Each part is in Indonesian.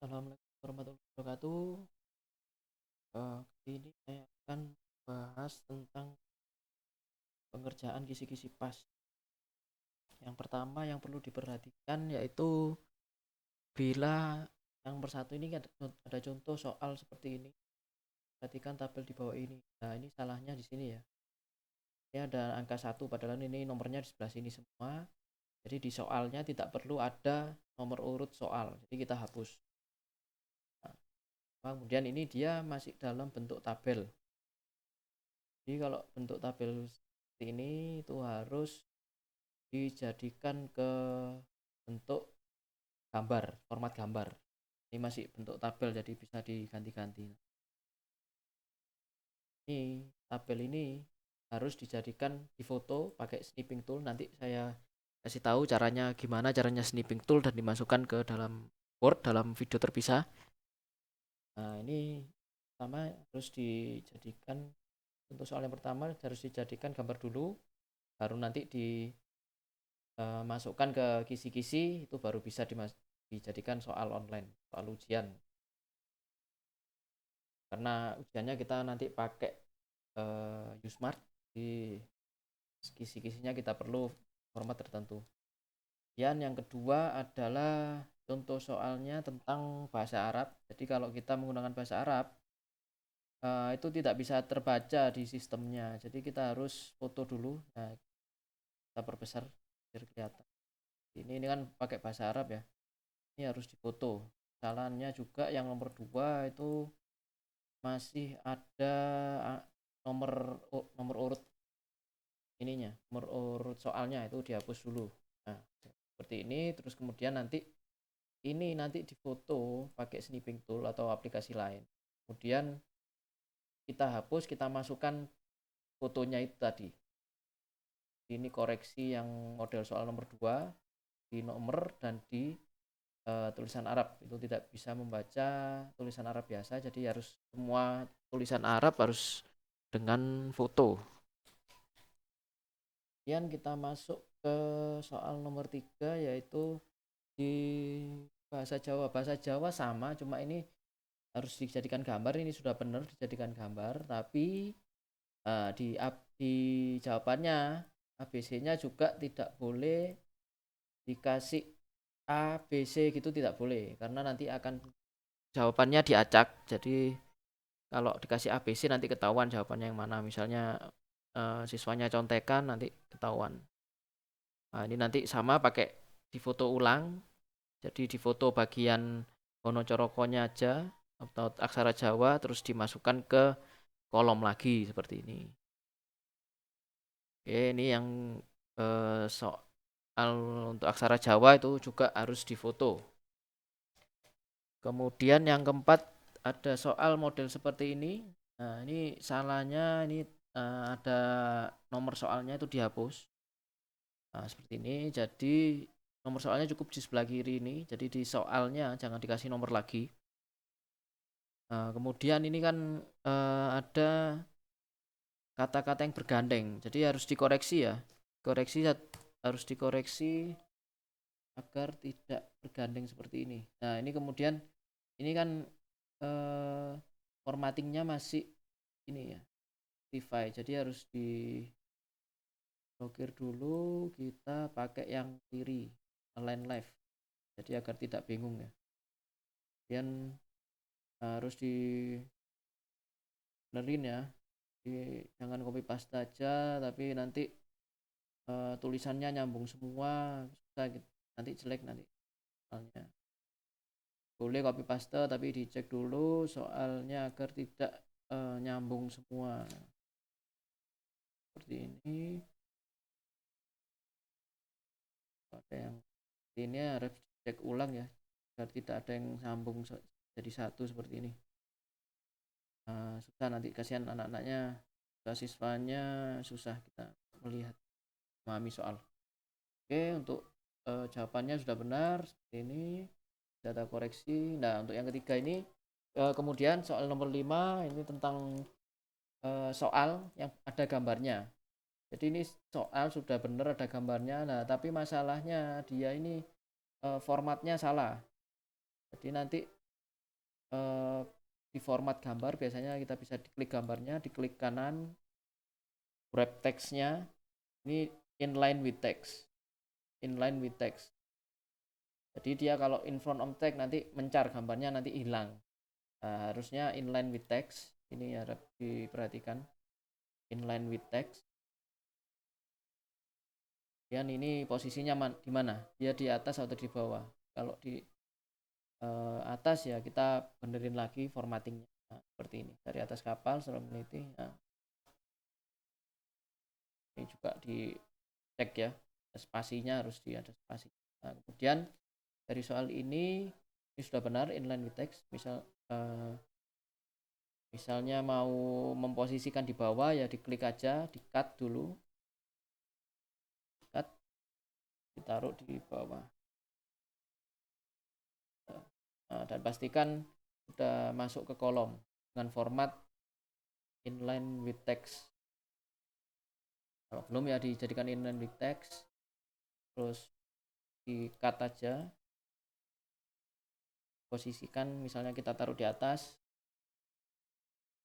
Assalamualaikum warahmatullahi wabarakatuh. Kali ini saya akan bahas tentang pengerjaan kisi-kisi pas. Yang pertama yang perlu diperhatikan yaitu bila yang persatu ini ada contoh soal seperti ini. Perhatikan tabel di bawah ini. Nah, ini salahnya di sini ya. Ini ada angka 1 padahal ini nomornya di sebelah sini semua. Jadi di soalnya tidak perlu ada nomor urut soal. Jadi kita hapus. Nah, kemudian ini dia masih dalam bentuk tabel. Jadi kalau bentuk tabel seperti ini itu harus dijadikan ke bentuk gambar, format gambar. Ini masih bentuk tabel jadi bisa diganti-ganti. Ini tabel ini harus dijadikan di foto pakai snipping tool. Nanti saya kasih tahu gimana caranya snipping tool dan dimasukkan ke dalam Word dalam video terpisah. Nah, ini pertama harus dijadikan untuk soal yang pertama harus dijadikan gambar dulu, baru nanti dimasukkan ke kisi-kisi, itu baru bisa dijadikan soal online, soal ujian. Karena ujiannya kita nanti pakai Usmart, di kisi-kisinya kita perlu format tertentu. Dan yang kedua adalah contoh soalnya tentang bahasa Arab. Jadi kalau kita menggunakan bahasa Arab, itu tidak bisa terbaca di sistemnya. Jadi kita harus foto dulu. Nah, kita perbesar biar kelihatan. Ini kan pakai bahasa Arab ya. Ini harus difoto. Salahnya juga yang nomor 2 itu masih ada nomor urut ininya, nomor urut soalnya itu dihapus dulu. Nah, seperti ini. Terus kemudian nanti difoto pakai snipping tool atau aplikasi lain. Kemudian kita hapus, kita masukkan fotonya itu tadi. Ini koreksi yang model soal nomor 2 di nomor dan di tulisan Arab. Itu tidak bisa membaca tulisan Arab biasa, jadi harus semua tulisan Arab harus dengan foto. Kemudian kita masuk ke soal nomor 3 yaitu di bahasa Jawa. Bahasa Jawa sama, cuma ini harus dijadikan gambar. Ini sudah benar dijadikan gambar, tapi di jawabannya ABC-nya juga tidak boleh dikasih A, B, C gitu, tidak boleh, karena nanti akan jawabannya diacak. Jadi kalau dikasih A, B, C nanti ketahuan jawabannya yang mana. Misalnya siswanya contekan, nanti ketahuan. Nah, ini nanti sama pakai difoto ulang. Jadi difoto bagian Wonocoroko-nya aja atau aksara Jawa, terus dimasukkan ke kolom lagi seperti ini. Oke, ini yang soal untuk aksara Jawa itu juga harus difoto. Kemudian yang keempat ada soal model seperti ini. Nah, ini salahnya ini ada nomor soalnya itu dihapus. Nah, seperti ini. Jadi nomor soalnya cukup di sebelah kiri ini. Jadi di soalnya jangan dikasih nomor lagi. Nah, kemudian ini kan ada kata-kata yang bergandeng. Jadi harus dikoreksi ya. Harus dikoreksi agar tidak bergandeng seperti ini. Nah, ini kemudian ini kan formattingnya masih ini ya, Spotify. Jadi harus diblokir dulu, kita pakai yang kiri, align left. Jadi agar tidak bingung ya. Kemudian harus benerin ya. Jangan copy paste aja, tapi nanti tulisannya nyambung semua, susah gitu. Nanti jelek nanti soalnya. Boleh copy paste tapi dicek dulu soalnya agar tidak nyambung semua. Seperti ini. Ada yang ini harus dicek ulang ya, agar tidak ada yang sambung jadi satu seperti ini. Susah nanti, kasihan anak-anaknya, siswanya susah kita melihat, memahami soal. Oke, untuk jawabannya sudah benar seperti ini, data koreksi. Nah, untuk yang ketiga ini kemudian soal nomor 5 ini tentang soal yang ada gambarnya. Jadi ini soal sudah benar ada gambarnya. Nah, tapi masalahnya dia ini formatnya salah. Jadi nanti di format gambar biasanya kita bisa diklik gambarnya, diklik kanan, wrap text-nya, ini inline with text. Jadi dia kalau in front of text nanti mencar gambarnya nanti hilang. Nah, harusnya inline with text. Ini harap diperhatikan. Inline with text. Dan ini posisinya di mana? Dia di atas atau di bawah? Kalau di atas ya kita benerin lagi formattingnya. Nah, seperti ini. Dari atas kapal selalu meneliti. Nah, ini juga dicek ya. Spasinya harus ada spasi. Nah, kemudian dari soal ini sudah benar inline with text. Misalnya mau memposisikan di bawah ya diklik aja, di cut dulu, cut, ditaruh di bawah. Nah, dan pastikan sudah masuk ke kolom dengan format inline with text. Kalau belum ya dijadikan inline with text, terus di cut aja, posisikan misalnya kita taruh di atas,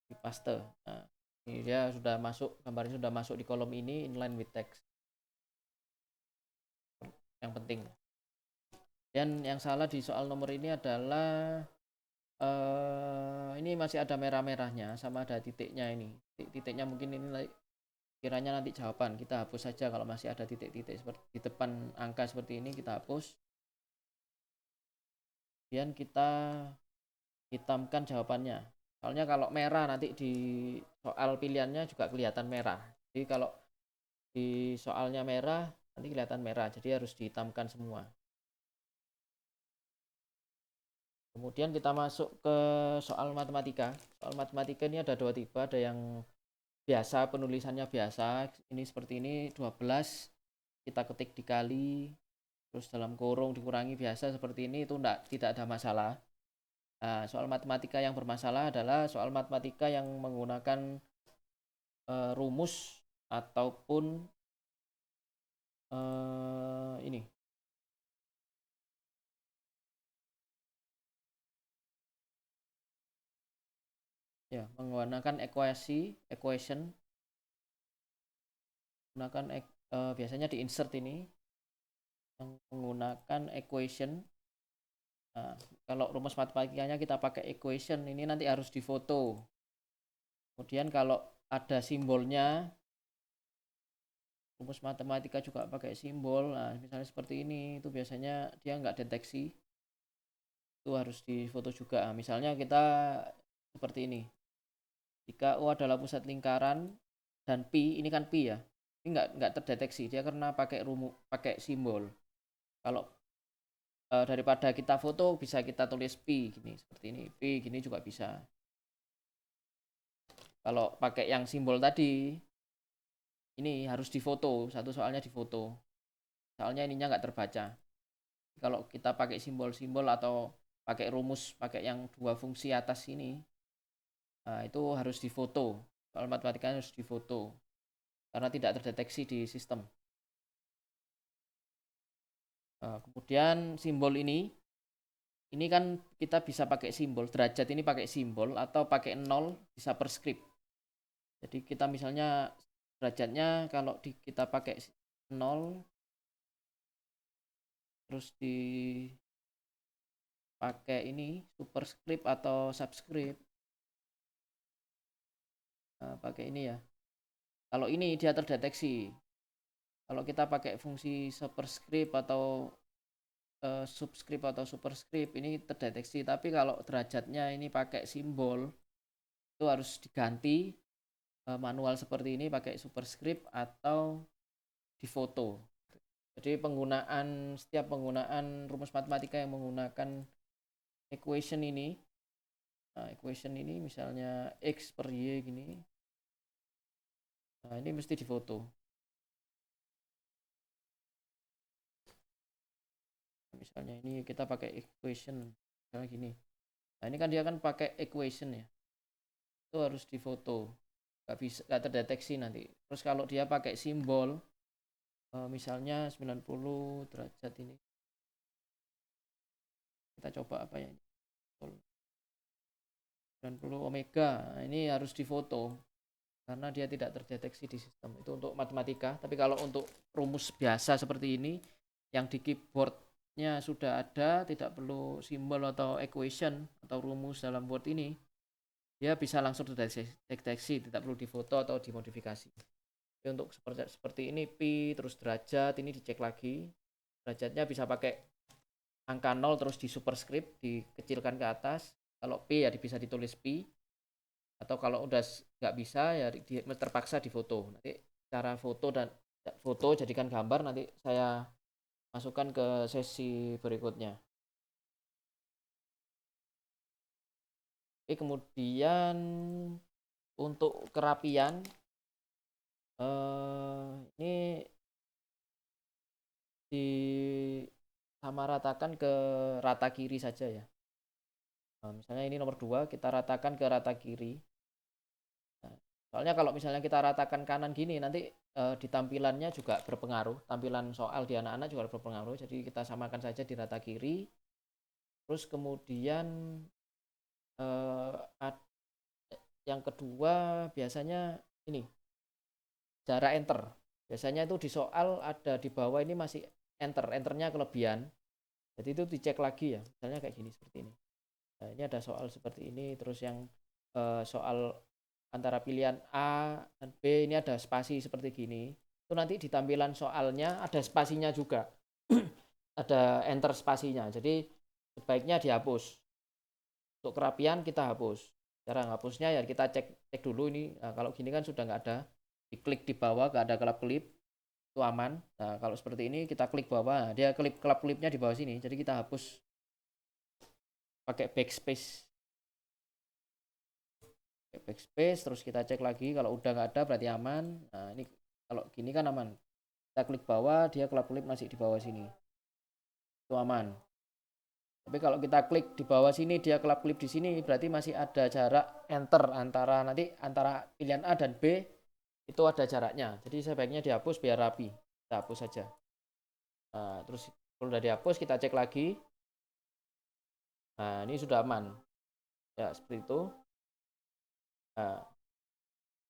di paste. Nah, ini dia sudah masuk, gambarnya sudah masuk di kolom ini inline with text. Yang penting. Dan yang salah di soal nomor ini adalah ini masih ada merah-merahnya sama ada titiknya ini. Titiknya mungkin ini kiranya nanti jawaban, kita hapus saja kalau masih ada titik-titik seperti di depan angka seperti ini kita hapus. Kemudian kita hitamkan jawabannya. Soalnya kalau merah nanti di soal pilihannya juga kelihatan merah. Jadi kalau di soalnya merah nanti kelihatan merah. Jadi harus dihitamkan semua. Kemudian kita masuk ke soal matematika. Soal matematika ini ada dua tipe, ada yang biasa, penulisannya biasa, ini seperti ini 12 kita ketik dikali terus dalam kurung dikurangi biasa seperti ini, itu tidak ada masalah. Nah, soal matematika yang bermasalah adalah soal matematika yang menggunakan rumus ataupun ini ya, menggunakan equation menggunakan biasanya di insert ini yang menggunakan equation. Nah, kalau rumus matematikanya kita pakai equation, ini nanti harus difoto. Kemudian kalau ada simbolnya, rumus matematika juga pakai simbol. Nah, misalnya seperti ini, itu biasanya dia nggak deteksi. Itu harus difoto juga. Nah, misalnya kita seperti ini. Jika O adalah pusat lingkaran dan Pi, ini kan Pi ya. Ini nggak terdeteksi dia karena pakai simbol. Kalau daripada kita foto bisa kita tulis pi gini seperti ini, pi gini juga bisa. Kalau pakai yang simbol tadi ini harus difoto, satu soalnya difoto, soalnya ininya nggak terbaca. Kalau kita pakai simbol-simbol atau pakai rumus, pakai yang dua fungsi atas ini, nah itu harus difoto. Soal matematika harus difoto karena tidak terdeteksi di sistem. Kemudian simbol ini kan kita bisa pakai simbol, derajat ini pakai simbol atau pakai 0 bisa per script. Jadi kita misalnya derajatnya kalau kita pakai 0 terus dipakai ini superscript atau subscript. Nah, pakai ini ya. Kalau ini dia terdeteksi. Kalau kita pakai fungsi superscript atau subscript atau superscript ini terdeteksi, tapi kalau derajatnya ini pakai simbol itu harus diganti manual seperti ini pakai superscript atau difoto. Jadi setiap penggunaan rumus matematika yang menggunakan equation ini, nah equation ini misalnya X per Y gini, nah ini mesti difoto. Misalnya ini kita pakai equation misalnya gini, nah ini kan dia kan pakai equation ya, itu harus difoto, nggak terdeteksi nanti. Terus kalau dia pakai simbol misalnya 90 derajat ini, kita coba apa ya ini, 90 omega. Nah, ini harus difoto karena dia tidak terdeteksi di sistem. Itu untuk matematika. Tapi kalau untuk rumus biasa seperti ini yang di keyboardnya sudah ada, tidak perlu simbol atau equation atau rumus dalam Word ini, dia bisa langsung terdeteksi, tidak perlu difoto atau dimodifikasi. Jadi untuk seperti ini pi terus derajat ini dicek lagi. Derajatnya bisa pakai angka 0 terus di superscript dikecilkan ke atas. Kalau P ya bisa ditulis Pi, atau kalau udah nggak bisa ya terpaksa difoto. Nanti cara foto dan foto jadikan gambar nanti saya masukkan ke sesi berikutnya. Oke, kemudian untuk kerapian ini disamaratakan ke rata kiri saja ya. Nah, misalnya ini nomor 2 kita ratakan ke rata kiri. Nah, soalnya kalau misalnya kita ratakan kanan gini nanti di tampilannya juga berpengaruh, tampilan soal di anak-anak juga berpengaruh, jadi kita samakan saja di rata kiri. Terus kemudian yang kedua biasanya ini jarak enter, biasanya itu di soal ada di bawah ini masih enternya kelebihan, jadi itu dicek lagi ya, misalnya kayak gini seperti ini. Nah, ini ada soal seperti ini, terus yang soal antara pilihan A dan B ini ada spasi seperti gini, itu nanti di tampilan soalnya ada spasinya juga. Ada enter spasinya, jadi sebaiknya dihapus. Untuk kerapian kita hapus, cara hapusnya ya kita cek dulu ini. Nah, kalau gini kan sudah nggak ada, diklik di bawah nggak ada kelap-kelip, itu aman. Nah, kalau seperti ini kita klik bawah, nah, dia kelap-kelipnya di bawah sini, jadi kita hapus pakai backspace. Terus kita cek lagi, kalau udah nggak ada berarti aman. Nah, ini kalau gini kan aman, kita klik bawah dia kelap-kelip masih di bawah sini, itu aman. Tapi kalau kita klik di bawah sini dia kelap-kelip di sini, berarti masih ada jarak enter antara pilihan A dan B, itu ada jaraknya. Jadi sebaiknya dihapus biar rapi. Kita hapus saja. Nah, terus kalau udah dihapus kita cek lagi. Nah, ini sudah aman. Ya, seperti itu. Nah,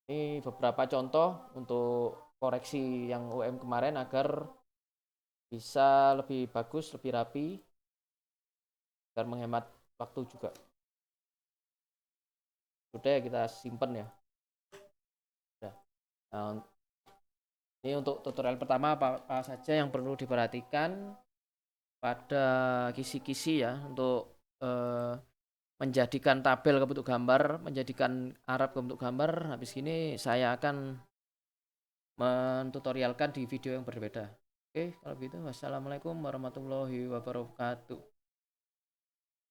ini beberapa contoh untuk koreksi yang UM kemarin agar bisa lebih bagus, lebih rapi, agar menghemat waktu juga. Sudah ya, kita simpan ya. Sudah. Nah, ini untuk tutorial pertama apa saja yang perlu diperhatikan pada kisi-kisi ya, untuk menjadikan tabel ke bentuk gambar, menjadikan Arab ke bentuk gambar. Habis ini saya akan mentutorialkan di video yang berbeda. Oke, kalau begitu wassalamualaikum warahmatullahi wabarakatuh.